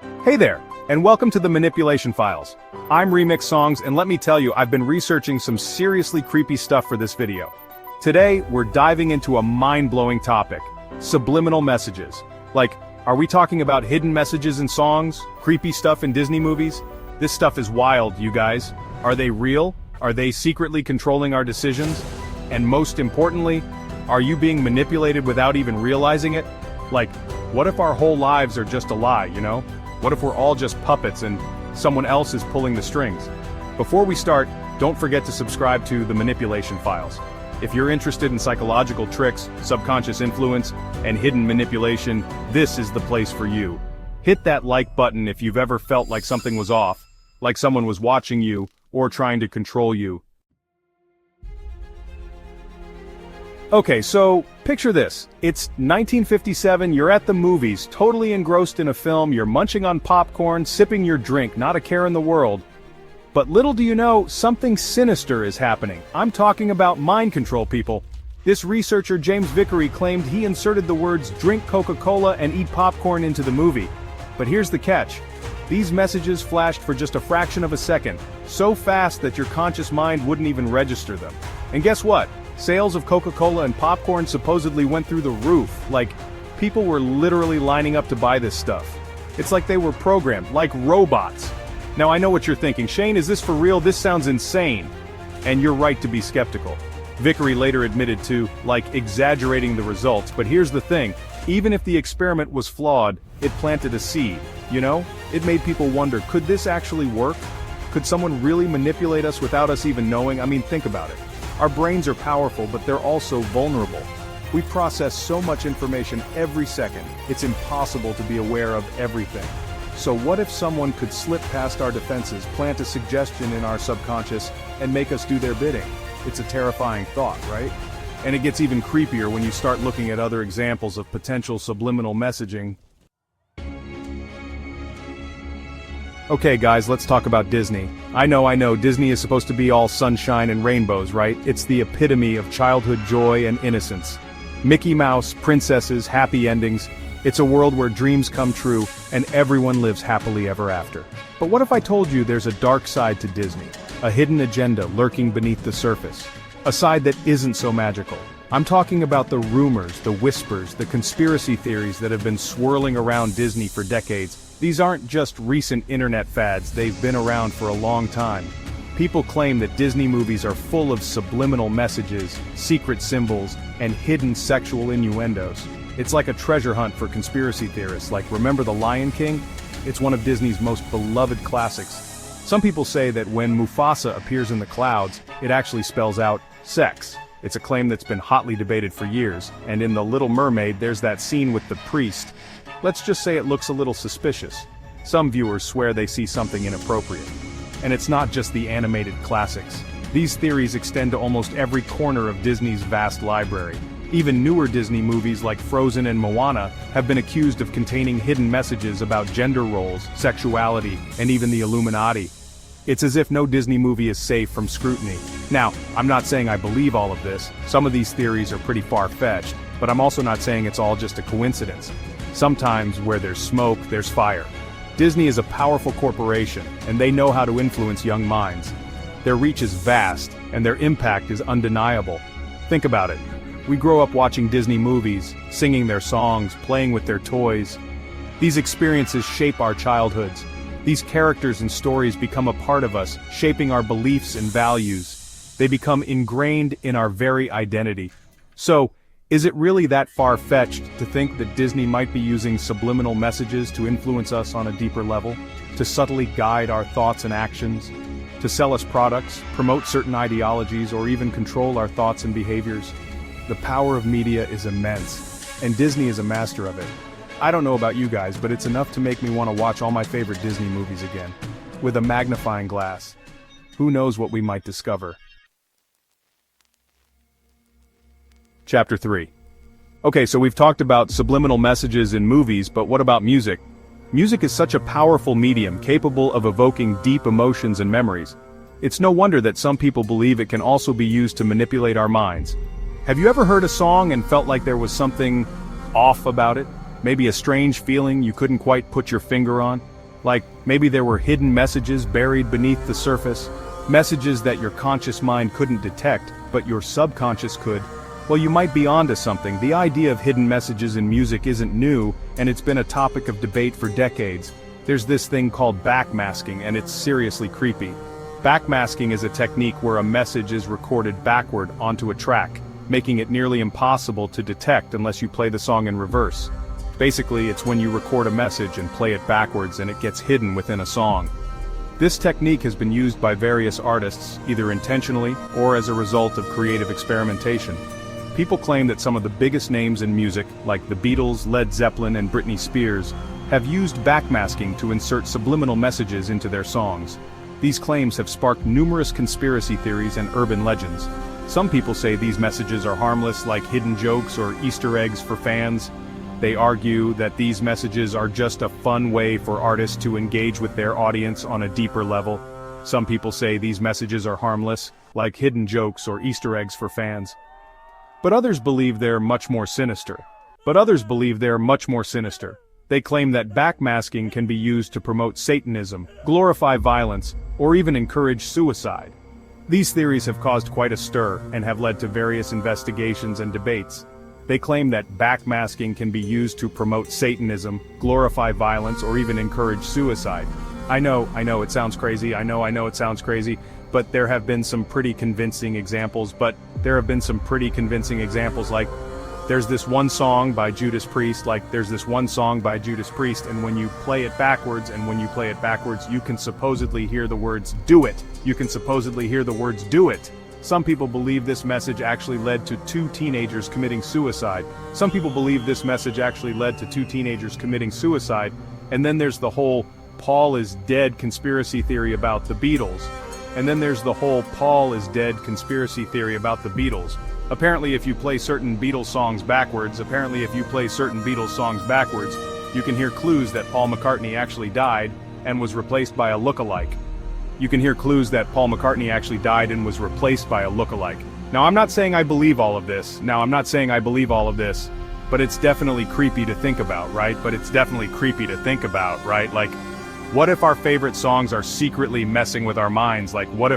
Hey there, and welcome to the Manipulation Files. I'm Remix Songs, and let me tell you, I've been researching some seriously creepy stuff for this video. Today, we're diving into a mind-blowing topic: subliminal messages. Like, are we talking about hidden messages in songs, creepy stuff in Disney movies? This stuff is wild, you guys. Are they real? Are they secretly controlling our decisions? And most importantly, are you being manipulated without even realizing it? Like, what if our whole lives are just a lie, you know? What if we're all just puppets and someone else is pulling the strings? Before we start, don't forget to subscribe to the Manipulation Files. If you're interested in psychological tricks, subconscious influence, and hidden manipulation, this is the place for you. Hit that like button if you've ever felt like something was off, like someone was watching you, or trying to control you. Okay, so, picture this. It's 1957, you're at the movies, totally engrossed in a film, you're munching on popcorn, sipping your drink, not a care in the world. But little do you know, something sinister is happening. I'm talking about mind control, people. This researcher, James Vickery, claimed he inserted the words "drink Coca-Cola and eat popcorn" into the movie. But here's the catch. These messages flashed for just a fraction of a second, so fast that your conscious mind wouldn't even register them. And guess what? Sales of Coca-Cola and popcorn supposedly went through the roof. Like, people were literally lining up to buy this stuff. It's like they were programmed, like robots. Now I know what you're thinking, Shane, is this for real? This sounds insane. And you're right to be skeptical. Vickery later admitted to, like, exaggerating the results, but here's the thing. Even if the experiment was flawed, it planted a seed, you know? It made people wonder, could this actually work? Could someone really manipulate us without us even knowing? I mean, think about it. Our brains are powerful, but they're also vulnerable. We process so much information every second, it's impossible to be aware of everything. So what if someone could slip past our defenses, plant a suggestion in our subconscious, and make us do their bidding? It's a terrifying thought, right? And it gets even creepier when you start looking at other examples of potential subliminal messaging. Okay guys, let's talk about Disney. I know, Disney is supposed to be all sunshine and rainbows, right? It's the epitome of childhood joy and innocence. Mickey Mouse, princesses, happy endings. It's a world where dreams come true, and everyone lives happily ever after. But what if I told you there's a dark side to Disney? A hidden agenda lurking beneath the surface. A side that isn't so magical. I'm talking about the rumors, the whispers, the conspiracy theories that have been swirling around Disney for decades. These aren't just recent internet fads, they've been around for a long time. People claim that Disney movies are full of subliminal messages, secret symbols, and hidden sexual innuendos. It's like a treasure hunt for conspiracy theorists, like remember The Lion King? It's one of Disney's most beloved classics. Some people say that when Mufasa appears in the clouds, it actually spells out sex. It's a claim that's been hotly debated for years, and in The Little Mermaid there's that scene with the priest. Let's just say it looks a little suspicious. Some viewers swear they see something inappropriate. And it's not just the animated classics. These theories extend to almost every corner of Disney's vast library. Even newer Disney movies like Frozen and Moana have been accused of containing hidden messages about gender roles, sexuality, and even the Illuminati. It's as if no Disney movie is safe from scrutiny. Now, I'm not saying I believe all of this. Some of these theories are pretty far-fetched, but I'm also not saying it's all just a coincidence. Sometimes where there's smoke, there's fire. Disney is a powerful corporation, and they know how to influence young minds. Their reach is vast, and their impact is undeniable. Think about it. We grow up watching Disney movies, singing their songs, playing with their toys. These experiences shape our childhoods. These characters and stories become a part of us, shaping our beliefs and values. They become ingrained in our very identity. So, is it really that far-fetched to think that Disney might be using subliminal messages to influence us on a deeper level? To subtly guide our thoughts and actions? To sell us products, promote certain ideologies, or even control our thoughts and behaviors? The power of media is immense, and Disney is a master of it. I don't know about you guys, but it's enough to make me want to watch all my favorite Disney movies again. With a magnifying glass. Who knows what we might discover? Chapter 3. Okay, so we've talked about subliminal messages in movies, but what about music? Music is such a powerful medium, capable of evoking deep emotions and memories. It's no wonder that some people believe it can also be used to manipulate our minds. Have you ever heard a song and felt like there was something off about it? Maybe a strange feeling you couldn't quite put your finger on? Like, maybe there were hidden messages buried beneath the surface, messages that your conscious mind couldn't detect, but your subconscious could. Well, you might be onto something. The idea of hidden messages in music isn't new, and it's been a topic of debate for decades. There's this thing called backmasking, and it's seriously creepy. Backmasking is a technique where a message is recorded backward onto a track, making it nearly impossible to detect unless you play the song in reverse. Basically, it's when you record a message and play it backwards and it gets hidden within a song. This technique has been used by various artists, either intentionally or as a result of creative experimentation. People claim that some of the biggest names in music, like the Beatles, Led Zeppelin, and Britney Spears, have used backmasking to insert subliminal messages into their songs. These claims have sparked numerous conspiracy theories and urban legends. Some people say these messages are harmless, like hidden jokes or Easter eggs for fans. They argue that these messages are just a fun way for artists to engage with their audience on a deeper level. Some people say these messages are harmless, like hidden jokes or Easter eggs for fans. But others believe they're much more sinister. They claim that backmasking can be used to promote Satanism, glorify violence, or even encourage suicide. These theories have caused quite a stir and have led to various investigations and debates. They claim that backmasking can be used to promote Satanism, glorify violence, or even encourage suicide. I know it sounds crazy, but there have been some pretty convincing examples, like, there's this one song by Judas Priest, and when you play it backwards, you can supposedly hear the words, "Do it." Some people believe this message actually led to two teenagers committing suicide. And then there's the whole Paul is dead conspiracy theory about the Beatles. Apparently if you play certain Beatles songs backwards, you can hear clues that Paul McCartney actually died and was replaced by a look-alike. Now I'm not saying I believe all of this, but it's definitely creepy to think about, right? Like, what if our favorite songs are secretly messing with our minds? What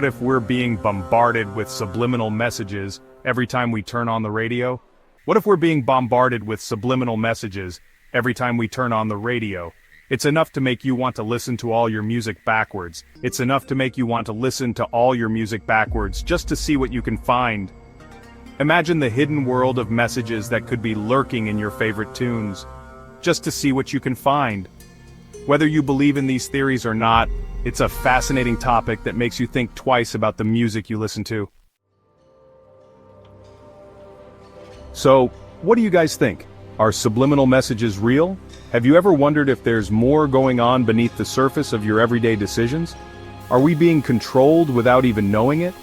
if we're being bombarded with subliminal messages every time we turn on the radio? It's enough to make you want to listen to all your music backwards. Just to see what you can find. Imagine the hidden world of messages that could be lurking in your favorite tunes. Just to see what you can find. Whether you believe in these theories or not, it's a fascinating topic that makes you think twice about the music you listen to. So, what do you guys think? Are subliminal messages real? Have you ever wondered if there's more going on beneath the surface of your everyday decisions? Are we being controlled without even knowing it?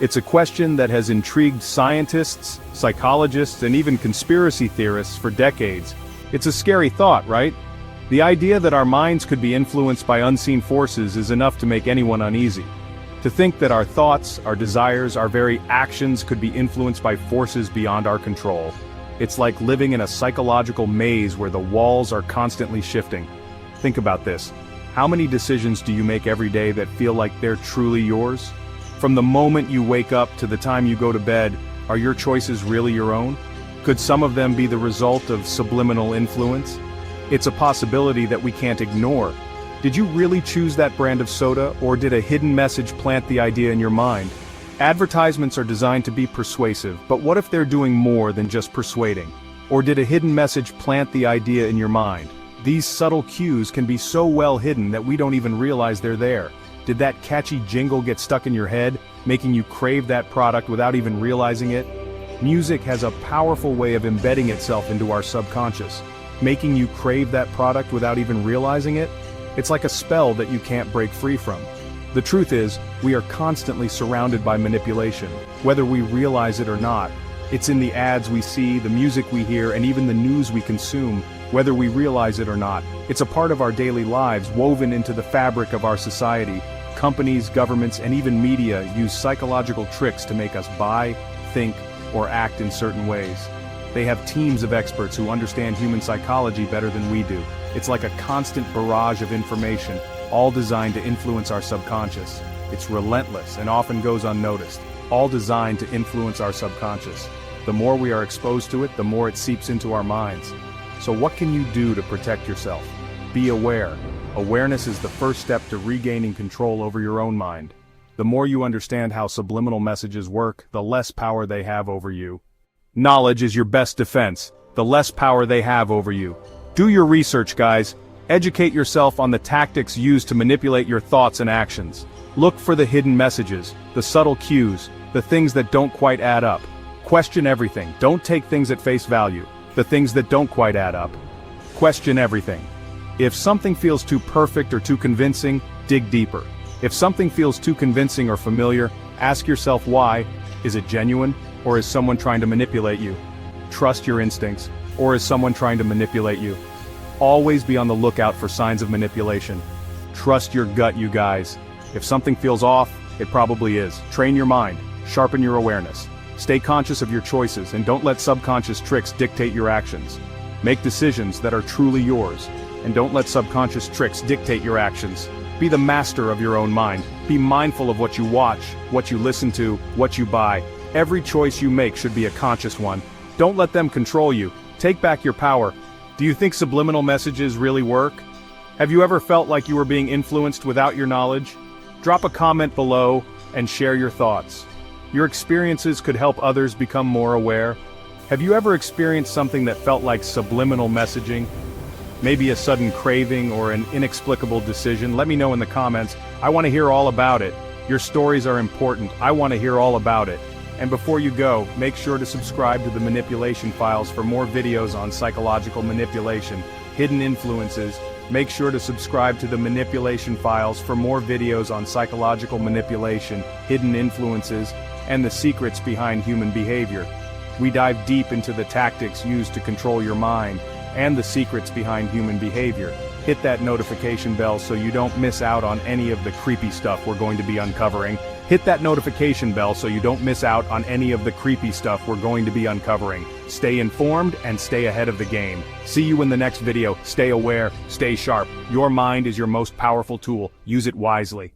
It's a question that has intrigued scientists, psychologists, and even conspiracy theorists for decades. It's a scary thought, right? The idea that our minds could be influenced by unseen forces is enough to make anyone uneasy. To think that our thoughts, our desires, our very actions could be influenced by forces beyond our control. It's like living in a psychological maze where the walls are constantly shifting. Think about this. How many decisions do you make every day that feel like they're truly yours? From the moment you wake up to the time you go to bed, are your choices really your own? Could some of them be the result of subliminal influence? It's a possibility that we can't ignore. Did you really choose that brand of soda, or did a hidden message plant the idea in your mind? Advertisements are designed to be persuasive, but what if they're doing more than just persuading? Or did a hidden message plant the idea in your mind? These subtle cues can be so well hidden that we don't even realize they're there. Did that catchy jingle get stuck in your head, making you crave that product without even realizing it? Music has a powerful way of embedding itself into our subconscious, making you crave that product without even realizing it. It's like a spell that you can't break free from. The truth is, we are constantly surrounded by manipulation, whether we realize it or not. It's in the ads we see, the music we hear, and even the news we consume, whether we realize it or not. It's a part of our daily lives, woven into the fabric of our society. Companies, governments, and even media use psychological tricks to make us buy, think, or act in certain ways. They have teams of experts who understand human psychology better than we do. It's like a constant barrage of information, all designed to influence our subconscious. It's relentless and often goes unnoticed, all designed to influence our subconscious. The more we are exposed to it, the more it seeps into our minds. So what can you do to protect yourself? Be aware. Awareness is the first step to regaining control over your own mind. The more you understand how subliminal messages work, the less power they have over you. Knowledge is your best defense, the less power they have over you. Do your research, guys. Educate yourself on the tactics used to manipulate your thoughts and actions. Look for the hidden messages, the subtle cues, the things that don't quite add up. Question everything. Don't take things at face value. The things that don't quite add up. Question everything. If something feels too perfect or too convincing, dig deeper. If something feels too convincing or familiar, ask yourself why. Is it genuine, or is someone trying to manipulate you? Trust your instincts, or is someone trying to manipulate you? Always be on the lookout for signs of manipulation. Trust your gut, you guys. If something feels off, it probably is. Train your mind, sharpen your awareness. Stay conscious of your choices and don't let subconscious tricks dictate your actions. Make decisions that are truly yours, and don't let subconscious tricks dictate your actions. Be the master of your own mind. Be mindful of what you watch, what you listen to, what you buy. Every choice you make should be a conscious one. Don't let them control you. Take back your power. Do you think subliminal messages really work? Have you ever felt like you were being influenced without your knowledge? Drop a comment below and share your thoughts. Your experiences could help others become more aware. Have you ever experienced something that felt like subliminal messaging? Maybe a sudden craving or an inexplicable decision? Let me know in the comments. I want to hear all about it. Your stories are important. I want to hear all about it. And before you go, make sure to subscribe to the Manipulation Files for more videos on psychological manipulation, hidden influences. Make sure to subscribe to the Manipulation Files for more videos on psychological manipulation, hidden influences, and the secrets behind human behavior. We dive deep into the tactics used to control your mind, and the secrets behind human behavior. Hit that notification bell so you don't miss out on any of the creepy stuff we're going to be uncovering. Hit that notification bell so you don't miss out on any of the creepy stuff we're going to be uncovering. Stay informed and stay ahead of the game. See you in the next video. Stay aware, stay sharp. Your mind is your most powerful tool. Use it wisely.